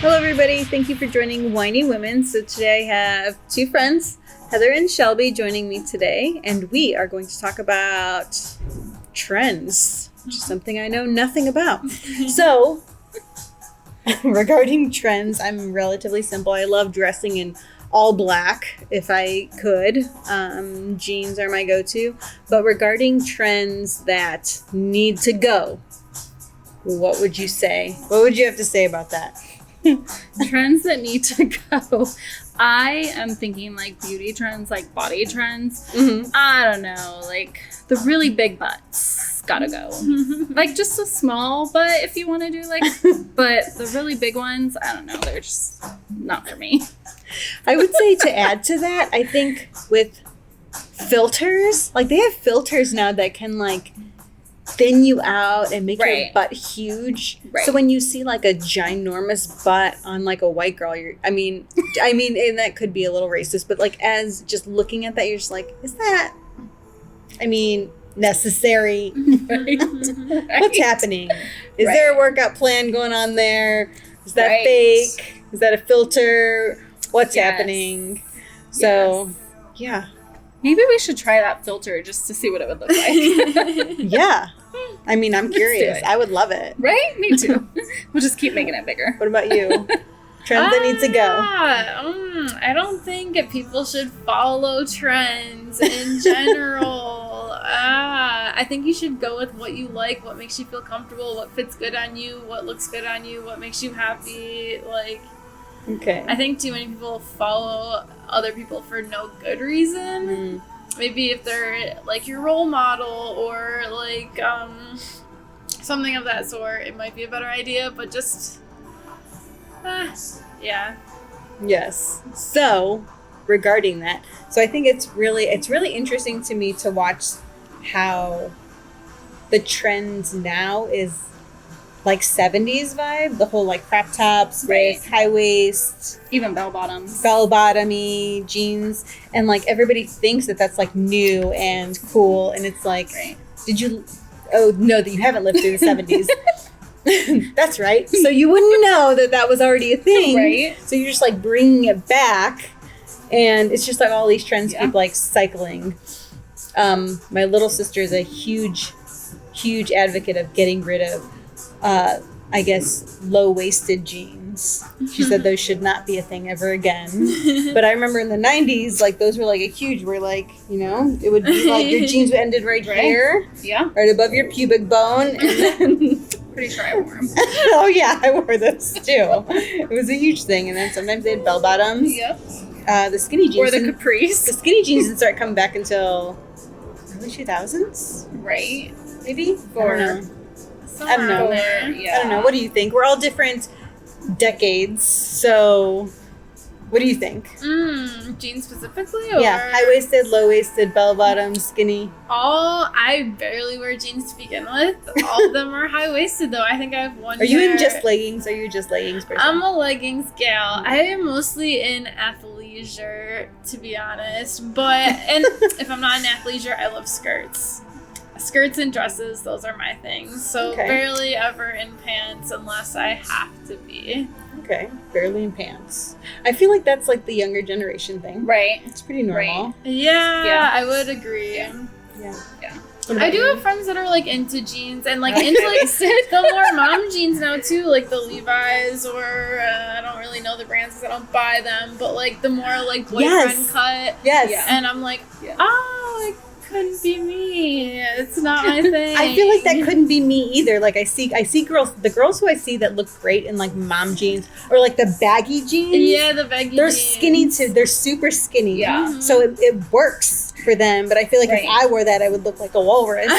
Hello, everybody. Thank you for joining Whiny Women. So today I have two friends, Heather and Shelby, joining me today, and we are going to talk about trends, which is something I know nothing about. So, regarding trends, I'm relatively simple. I love dressing in all black if I could. Jeans are my go-to. But regarding trends that need to go, what would you say? What would you have to say about that? Trends that need to go. I am thinking like beauty trends, like body trends. Mm-hmm. I don't know, like the really big butts gotta go. Like just a small butt if you want to do like, but the really big ones, I don't know, they're just not for me. I would say to add to that, I think with filters, like they have filters now that can like thin you out and make your butt huge. Right. So when you see like a ginormous butt on like a white girl, I mean, and that could be a little racist, but like as just looking at that, you're just like, is that, necessary? Right. What's happening? Is there a workout plan going on there? Is that fake? Is that a filter? What's happening? So, yeah. Maybe we should try that filter just to see what it would look like. Yeah. I'm curious. I would love it. Right? Me too. We'll just keep making it bigger. What about you? Trends that need to go. I don't think people should follow trends in general. I think you should go with what you like, what makes you feel comfortable, what fits good on you, what looks good on you, what makes you happy. Okay. I think too many people follow other people for no good reason. Maybe if they're like your role model or like something of that sort, it might be a better idea, but just yeah. Yes. So, regarding that, I think it's really interesting to me to watch how the trend now is like 70s vibe, the whole like crop tops, with high waist, even bell bottomy jeans, and like everybody thinks that that's like new and cool, and it's like, that you haven't lived through the 70s. That's right. So you wouldn't know that was already a thing, right? So you're just like bringing it back, and it's just like all these trends keep like cycling. My little sister is a huge advocate of getting rid of low-waisted jeans. She said those should not be a thing ever again. But I remember in the 90s, like those were like it would be like your jeans ended right here. Yeah. Right above your pubic bone. And then pretty sure I wore them. Oh yeah, I wore those too. It was a huge thing. And then sometimes they had bell bottoms. Yep. The skinny jeans. Or the capris. The skinny jeans didn't start coming back until early 2000s. Right. Maybe? Or I don't know. Yeah. I don't know. What do you think? We're all different decades. So, what do you think? Jeans specifically? Or? Yeah. High-waisted, low-waisted, bell-bottom, skinny. I barely wear jeans to begin with. All of them are high-waisted, though. I think I have one Are you in just leggings? Are you just leggings person? I'm a leggings gal. I am mostly in athleisure, to be honest. And if I'm not in athleisure, I love skirts. Skirts and dresses, those are my things. So barely ever in pants unless I have to be. Okay, barely in pants. I feel like that's like the younger generation thing. Right. It's pretty normal. Right. Yeah, I would agree. Yeah. I do have friends that are like into jeans and like into like the more mom jeans now too, like the Levi's or I don't really know the brands because I don't buy them, but like the more like boyfriend cut. Yes. And I'm like, it couldn't be me. It's not my thing. I feel like that couldn't be me either. Like I see the girls who I see that look great in like mom jeans or like the baggy jeans. Yeah, the baggy They're jeans. Skinny too. They're super skinny. Yeah. So it works for them, but I feel like if I wore that, I would look like a walrus.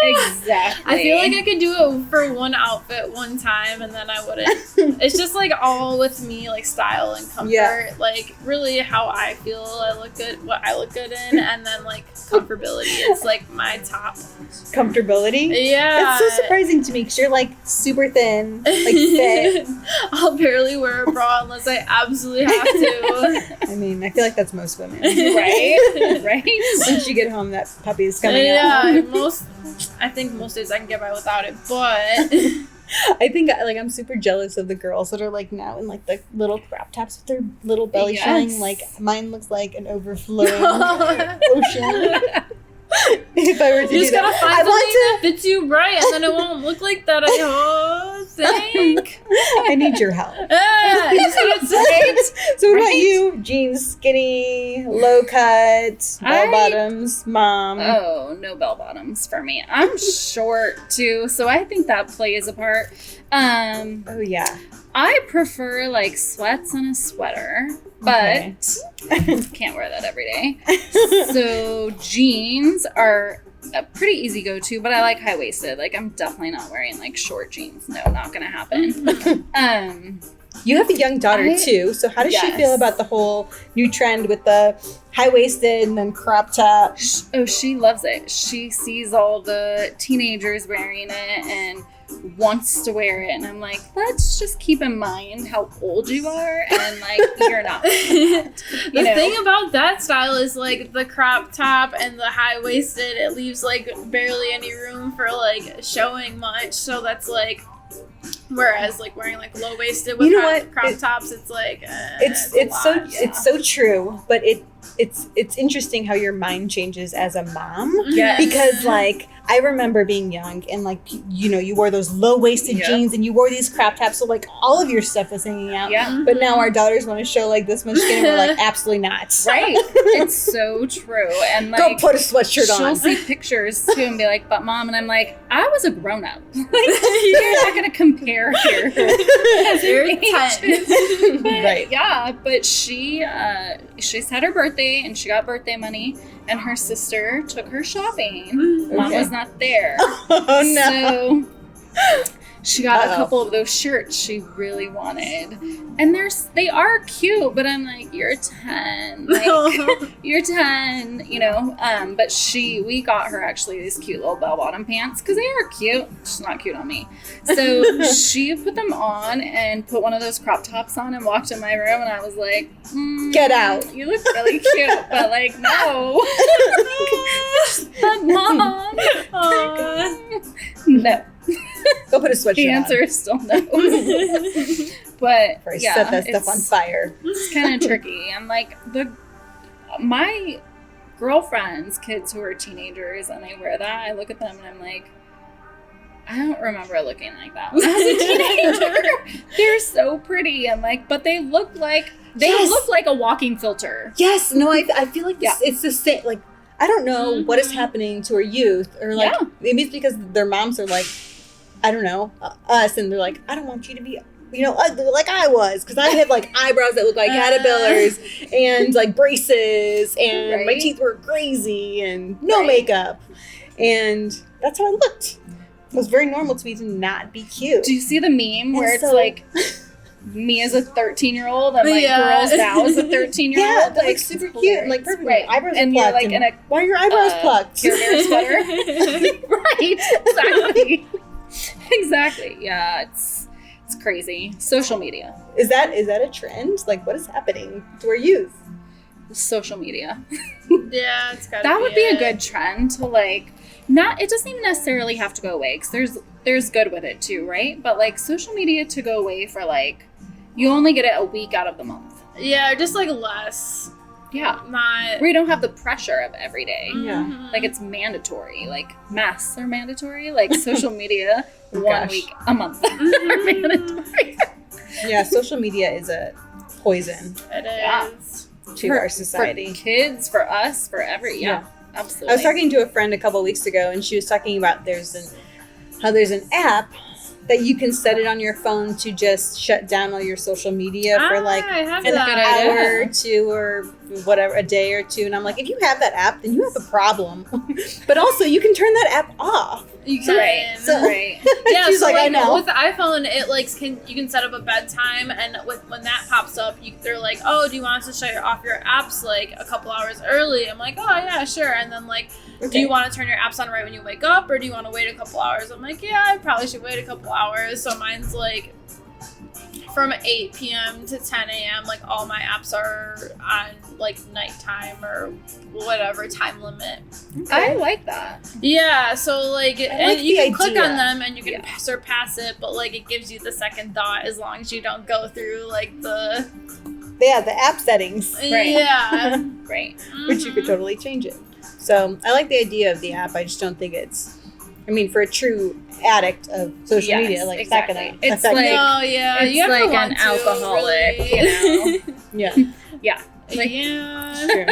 Exactly. I feel like I could do it for one outfit one time and then I wouldn't. It's just like all with me, like style and comfort. Yeah. Like really how I feel I look good, what I look good in, and then like comfortability. It's like my top. Comfortability? Yeah. It's so surprising to me because you're like super thin, like fit. I'll barely wear a bra unless I absolutely have to. I feel like that's most women. Right? Right? Once you get home, that puppy is coming out. Yeah, I think most days I can get by without it, but I think like I'm super jealous of the girls that are like now in like the little crop tops with their little belly showing. Like mine looks like an overflowing ocean. If I were to You do just gotta that, find I something want that fits you right, and then it won't look like that. I think. I need your help. You just get straight. So what about Right? you? Jeans, skinny, low cut, bell bottoms, mom. Oh, no bell bottoms for me. I'm short too, so I think that plays a part. Oh yeah. I prefer like sweats and a sweater, but can't wear that every day. So jeans are a pretty easy go-to, but I like high-waisted. Like I'm definitely not wearing like short jeans. No, not gonna happen. You have a young daughter too, so how does she feel about the whole new trend with the high-waisted and then crop top? Oh, she loves it. She sees all the teenagers wearing it and wants to wear it, and I'm like, let's just keep in mind how old you are, and like you're not. The thing about that style is like the crop top and the high waisted, it leaves like barely any room for like showing much. So that's like, whereas like wearing like low waisted with crop tops, it's like it's so true, but it's interesting how your mind changes as a mom. Yes. Because like I remember being young and like you wore those low-waisted jeans and you wore these crop tops, so like all of your stuff was hanging out. Yeah. But now our daughters want to show like this much skin and we're like, absolutely not. Right. It's so true. And like go put a sweatshirt on. She'll see pictures too and be like, but mom, and I'm like, I was a grown up. Like, you're not gonna compare here. You're 10. Right. Yeah, but she's had her birthday and she got birthday money, and her sister took her shopping. Mom was not there. Oh no. So she got a couple of those shirts she really wanted. And they are cute, but I'm like, you're 10. Like, you're 10, but we got her actually these cute little bell-bottom pants because they are cute. She's not cute on me. So she put them on and put one of those crop tops on and walked in my room, and I was like, get out. You look really cute, but like, no. But mom. No. Go put a sweatshirt The answer is still no. But set that stuff on fire. It's kind of tricky. I'm like, my girlfriends' kids who are teenagers and they wear that, I look at them and I'm like, I don't remember looking like that when I was a teenager. They're so pretty. I'm like, but they look like a walking filter. Yes. No, I feel like it's the same. Like, I don't know what is happening to our youth, or like maybe it's because their moms are like, I don't know, us, and they're like, I don't want you to be, ugly like I was, because I had like eyebrows that looked like caterpillars and like braces, and my teeth were crazy and no makeup, and that's how I looked. It was very normal to me to not be cute. Do you see the meme where it's like me as a 13-year-old and like girls now as a 13-year-old? Yeah, that's like super cute and like perfect. Right. Eyebrows and are you're plucked. like in a why are your eyebrows plucked? Care Bear sweater. Right. Exactly. Yeah, it's crazy. Social media. Is that a trend? Like, what is happening to our youth? Social media. Yeah, it's gotta that would be a good trend to like. It doesn't even necessarily have to go away, because there's good with it too, right? But like social media to go away for like, you only get it a week out of the month. Yeah, just like less. Yeah. Not. Where you don't have the pressure of every day. Yeah. Like it's mandatory. Like masks are mandatory. Like social media 1 week a month are mandatory. Yeah, social media is a poison. It is. To our society. For kids, for us, for every absolutely. I was talking to a friend a couple of weeks ago, and she was talking about how there's an app that you can set it on your phone to just shut down all your social media for like an hour or two or whatever, a day or two. And I'm like, if you have that app, then you have a problem. But also, you can turn that app off. You can. Right. Yeah, she's so like, I know. With the iPhone, it like you can set up a bedtime, and when that pops up, they're like, oh, do you want us to shut off your apps like a couple hours early? I'm like, oh yeah, sure. And then like, do you want to turn your apps on right when you wake up, or do you want to wait a couple hours? I'm like, yeah, I probably should wait a couple hours. So mine's like from 8 p.m. to 10 a.m. Like all my apps are on like nighttime or whatever time limit. I like that. Yeah, so like, and you can click on them and you can surpass it, but like it gives you the second thought as long as you don't go through like the app settings. Right. Yeah. Right. Which you could totally change it. So I like the idea of the app. I just don't think it's, I mean, for a true addict of social media, like exactly. it's not gonna It's affect like, you. No, yeah, it's you have to like want an to, alcoholic, really. you know? Yeah. Yeah. Like, Yeah. True.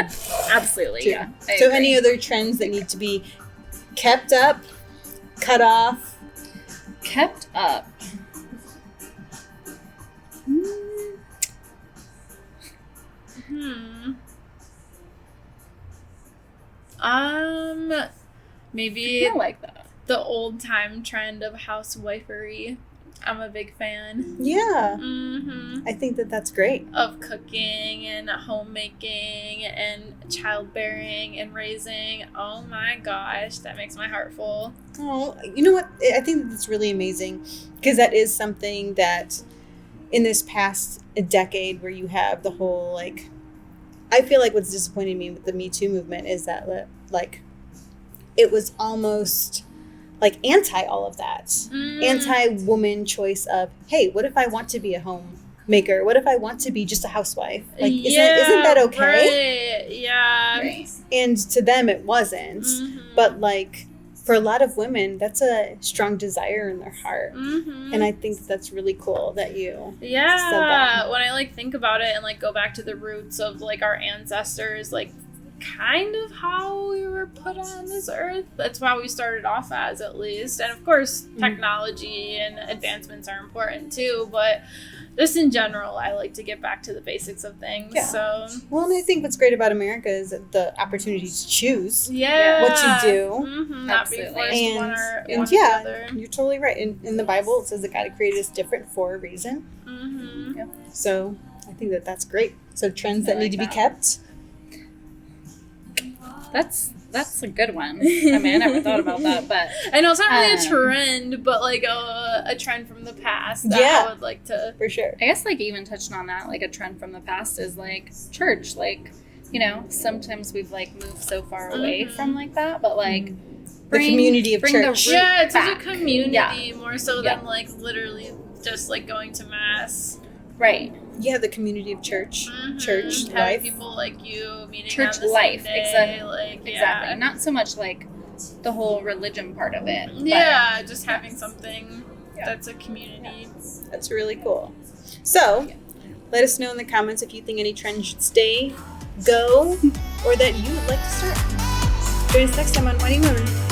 absolutely. True. Yeah. I So agree. any other trends that need to be kept up, cut off? kept up? Maybe I like that. the old time trend of housewifery. I'm a big fan. Yeah. Mm-hmm. I think that that's great. Of cooking and homemaking and childbearing and raising. Oh my gosh, that makes my heart full. Oh, you know what? I think that's really amazing because that is something that in this past decade where you have the whole, like, I feel like what's disappointing me with the Me Too movement is that, like, it was almost like anti all of that. Anti-woman choice of, hey, what if I want to be a homemaker? What if I want to be just a housewife? Like, isn't that okay? Right. Yeah. Right. And to them, it wasn't. Mm-hmm. But, like, for a lot of women, that's a strong desire in their heart. Mm-hmm. And I think that's really cool that you said Yeah, that. when I like think about it and like go back to the roots of like our ancestors, like kind of how we were put on this earth. That's how we started off as, at least. And of course, technology and advancements are important too, but just in general, I like to get back to the basics of things. Yeah. So Well, and I think what's great about America is the opportunity to choose yeah, what you do. Mm-hmm. Not be Absolutely. forced And, one or the yeah, other. you're totally right. In the Bible, it says that God created us different for a reason. Mm-hmm. So I think that that's great. So trends I that need like to be that. kept. That's a good one. I mean, I never thought about that, but I know it's not really a Um, trend, but like a trend from the past that Yeah. I would like to. For sure. I guess like even touching on that, like a trend from the past is like church. Like, you know, sometimes we've like moved so far away from like that, but like The community of bring church. the root Yeah, it's back. such a community more so Yeah. than like literally just like going to mass. Right. Yeah, the community of church. Mhm. Church Having life. people like you meeting Church on the life, same day, exactly. like Exactly. yeah. Not so much like the whole religion part of it. but- Yeah, just having something Yeah. that's a community. That's really cool. So, let us know in the comments if you think any trend should stay, go, or that you would like to start. Join us next time on Whiny Women.